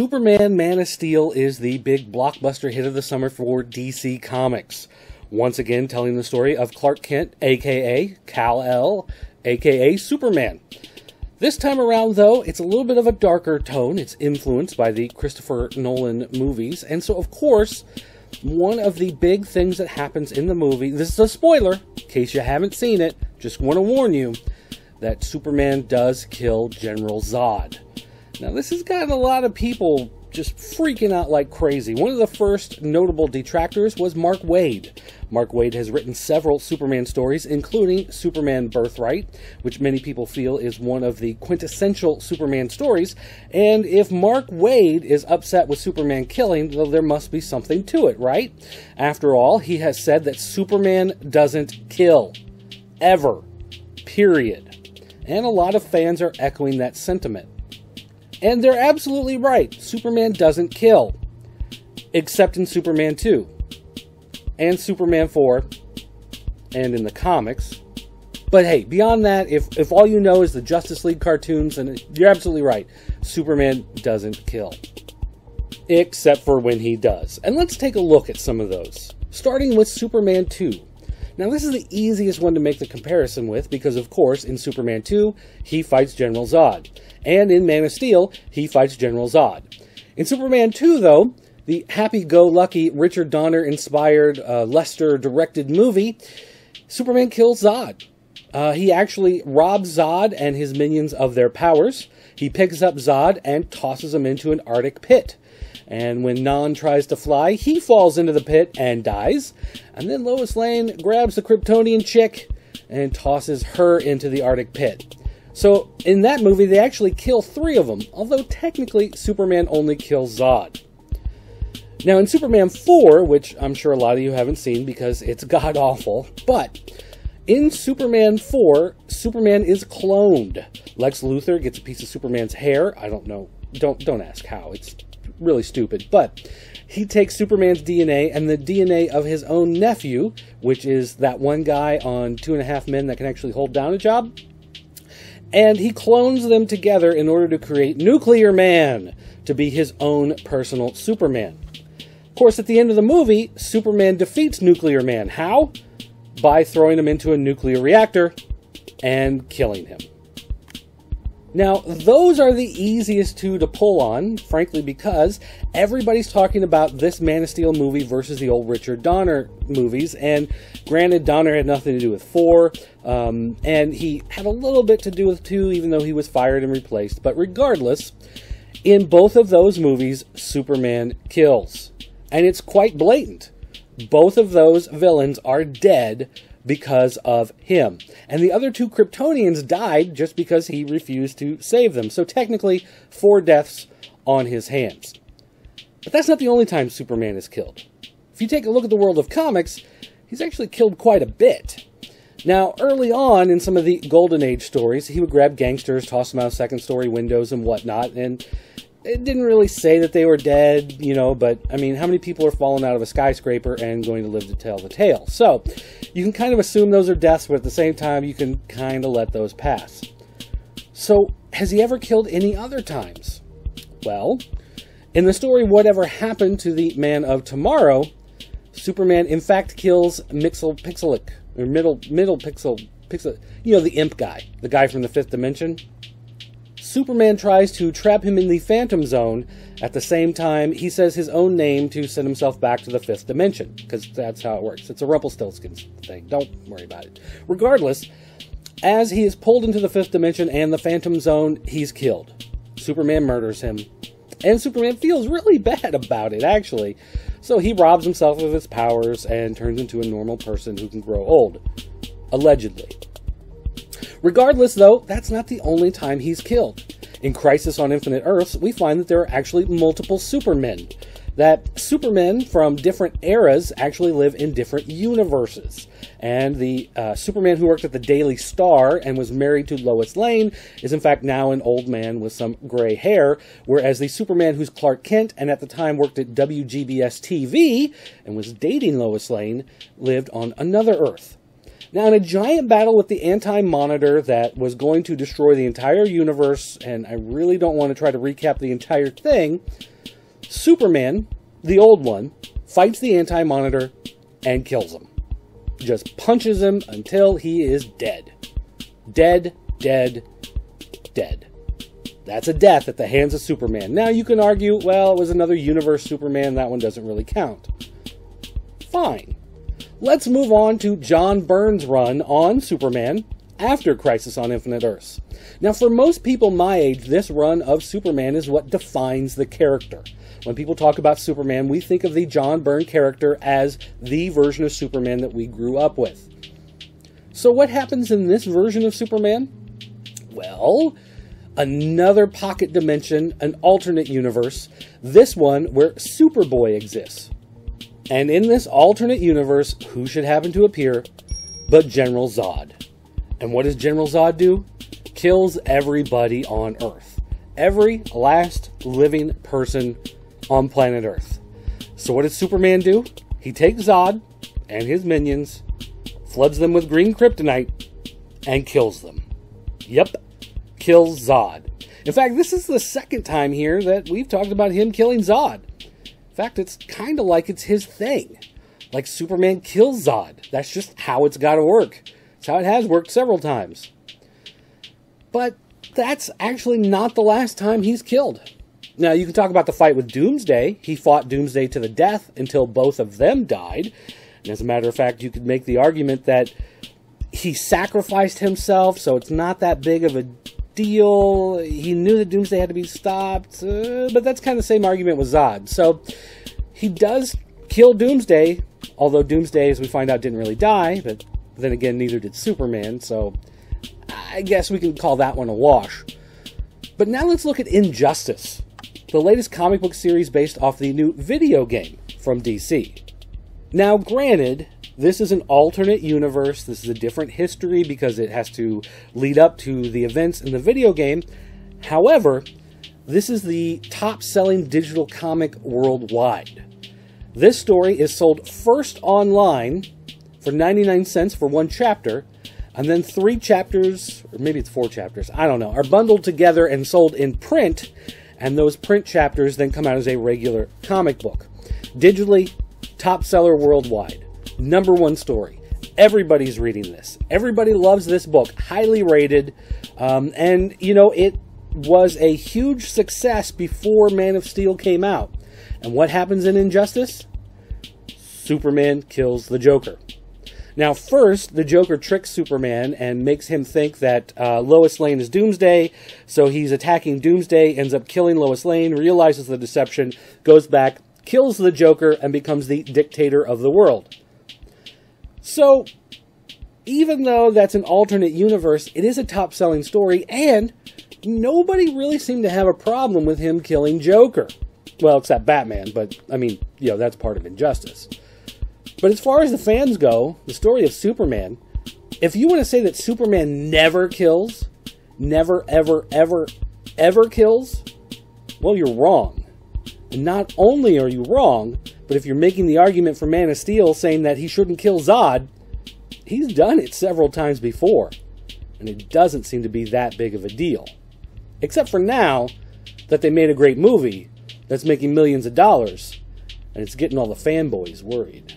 Superman Man of Steel is the big blockbuster hit of the summer for DC Comics. Once again telling the story of Clark Kent, aka Kal El, aka Superman. This time around, though, it's a little bit of a darker tone. It's influenced by the Christopher Nolan movies. And so, of course, one of the big things that happens in the movie, this is a spoiler, in case you haven't seen it, just want to warn you, that Superman does kill General Zod. Now, this has gotten a lot of people just freaking out like crazy. One of the first notable detractors was Mark Waid. Mark Waid has written several Superman stories, including Superman Birthright, which many people feel is one of the quintessential Superman stories. And if Mark Waid is upset with Superman killing, well, there must be something to it, right? After all, he has said that Superman doesn't kill. Ever. Period. And a lot of fans are echoing that sentiment. And they're absolutely right. Superman doesn't kill. Except in Superman 2. And Superman 4. And in the comics. But hey, beyond that, if all you know is the Justice League cartoons, and you're absolutely right. Superman doesn't kill. Except for when he does. And let's take a look at some of those. Starting with Superman 2. Now, this is the easiest one to make the comparison with because, of course, in Superman 2, he fights General Zod. And in Man of Steel, he fights General Zod. In Superman 2, though, the happy-go-lucky Richard Donner-inspired, Lester-directed movie, Superman kills Zod. He actually robs Zod and his minions of their powers. He picks up Zod and tosses him into an Arctic pit. And when Non tries to fly, he falls into the pit and dies. And then Lois Lane grabs the Kryptonian chick and tosses her into the Arctic pit. So, in that movie, they actually kill 3 of them, although technically Superman only kills Zod. Now, in Superman 4, which I'm sure a lot of you haven't seen because it's god-awful, but in Superman 4, Superman is cloned. Lex Luthor gets a piece of Superman's hair. I don't know. Don't ask how. It's really stupid, but he takes Superman's DNA and the DNA of his own nephew, which is that one guy on 2.5 Men that can actually hold down a job, and he clones them together in order to create Nuclear Man to be his own personal Superman. Of course, at the end of the movie, Superman defeats Nuclear Man. How? By throwing him into a nuclear reactor and killing him. Now, those are the easiest 2 to pull on, frankly, because everybody's talking about this Man of Steel movie versus the old Richard Donner movies, and granted, Donner had nothing to do with 4, and he had a little bit to do with 2, even though he was fired and replaced, but regardless, in both of those movies, Superman kills, and it's quite blatant. Both of those villains are dead because of him. And the other 2 Kryptonians died just because he refused to save them. So technically, 4 deaths on his hands. But that's not the only time Superman is killed. If you take a look at the world of comics, he's actually killed quite a bit. Now, early on in some of the Golden Age stories, he would grab gangsters, toss them out of second-story windows and whatnot, and it didn't really say that they were dead, you know, but, I mean, how many people are falling out of a skyscraper and going to live to tell the tale? So, you can kind of assume those are deaths, but at the same time, you can kind of let those pass. So, has he ever killed any other times? Well, in the story Whatever Happened to the Man of Tomorrow, Superman, in fact, kills Mxyzptlk, or Middle Pixel, you know, the imp guy, the guy from the 5th dimension. Superman tries to trap him in the Phantom Zone. At the same time, he says his own name to send himself back to the 5th dimension, because that's how it works. It's a Rumpelstiltskin thing. Don't worry about it. Regardless, as he is pulled into the 5th dimension and the Phantom Zone, he's killed. Superman murders him. And Superman feels really bad about it, actually. So he robs himself of his powers and turns into a normal person who can grow old. Allegedly. Regardless, though, that's not the only time he's killed. In Crisis on Infinite Earths, we find that there are actually multiple Supermen. That Supermen from different eras actually live in different universes. And the Superman who worked at the Daily Star and was married to Lois Lane is in fact now an old man with some gray hair, whereas the Superman who's Clark Kent and at the time worked at WGBS TV and was dating Lois Lane lived on another Earth. Now, in a giant battle with the Anti-Monitor that was going to destroy the entire universe, and I really don't want to try to recap the entire thing, Superman, the old one, fights the Anti-Monitor and kills him. Just punches him until he is dead. Dead, dead, dead. That's a death at the hands of Superman. Now, you can argue, well, it was another universe Superman, that one doesn't really count. Fine. Let's move on to John Byrne's run on Superman after Crisis on Infinite Earths. Now, for most people my age, this run of Superman is what defines the character. When people talk about Superman, we think of the John Byrne character as the version of Superman that we grew up with. So what happens in this version of Superman? Well, another pocket dimension, an alternate universe, this one where Superboy exists. And in this alternate universe, who should happen to appear but General Zod. And what does General Zod do? Kills everybody on Earth. Every last living person on planet Earth. So what does Superman do? He takes Zod and his minions, floods them with green kryptonite, and kills them. Yep, kills Zod. In fact, this is the second time here that we've talked about him killing Zod. In fact, it's kind of like it's his thing. Like Superman kills Zod. That's just how it's got to work. It's how it has worked several times. But that's actually not the last time he's killed. Now, you can talk about the fight with Doomsday. He fought Doomsday to the death until both of them died. And as a matter of fact, you could make the argument that he sacrificed himself, so it's not that big of a deal. He knew that Doomsday had to be stopped, but that's kind of the same argument with Zod. So he does kill Doomsday, although Doomsday, as we find out, didn't really die, but then again, neither did Superman, so I guess we can call that one a wash. But now let's look at Injustice, the latest comic book series based off the new video game from DC. Now, granted, this is an alternate universe. This is a different history because it has to lead up to the events in the video game. However, this is the top-selling digital comic worldwide. This story is sold first online for 99 cents for one chapter, and then 3 chapters, or maybe it's 4 chapters, I don't know, are bundled together and sold in print, and those print chapters then come out as a regular comic book. Digitally, top seller worldwide. #1 story. Everybody's reading this. Everybody loves this book. Highly rated. And, you know, it was a huge success before Man of Steel came out. And what happens in Injustice? Superman kills the Joker. Now, first, the Joker tricks Superman and makes him think that Lois Lane is Doomsday, so he's attacking Doomsday, ends up killing Lois Lane, realizes the deception, goes back, kills the Joker, and becomes the dictator of the world. So, even though that's an alternate universe, it is a top-selling story, and nobody really seemed to have a problem with him killing Joker. Well, except Batman, but, I mean, you know, that's part of Injustice. But as far as the fans go, the story of Superman, if you want to say that Superman never kills, never, ever, ever, ever kills, well, you're wrong. And not only are you wrong, but if you're making the argument for Man of Steel saying that he shouldn't kill Zod, he's done it several times before. And it doesn't seem to be that big of a deal. Except for now that they made a great movie that's making millions of dollars, and it's getting all the fanboys worried.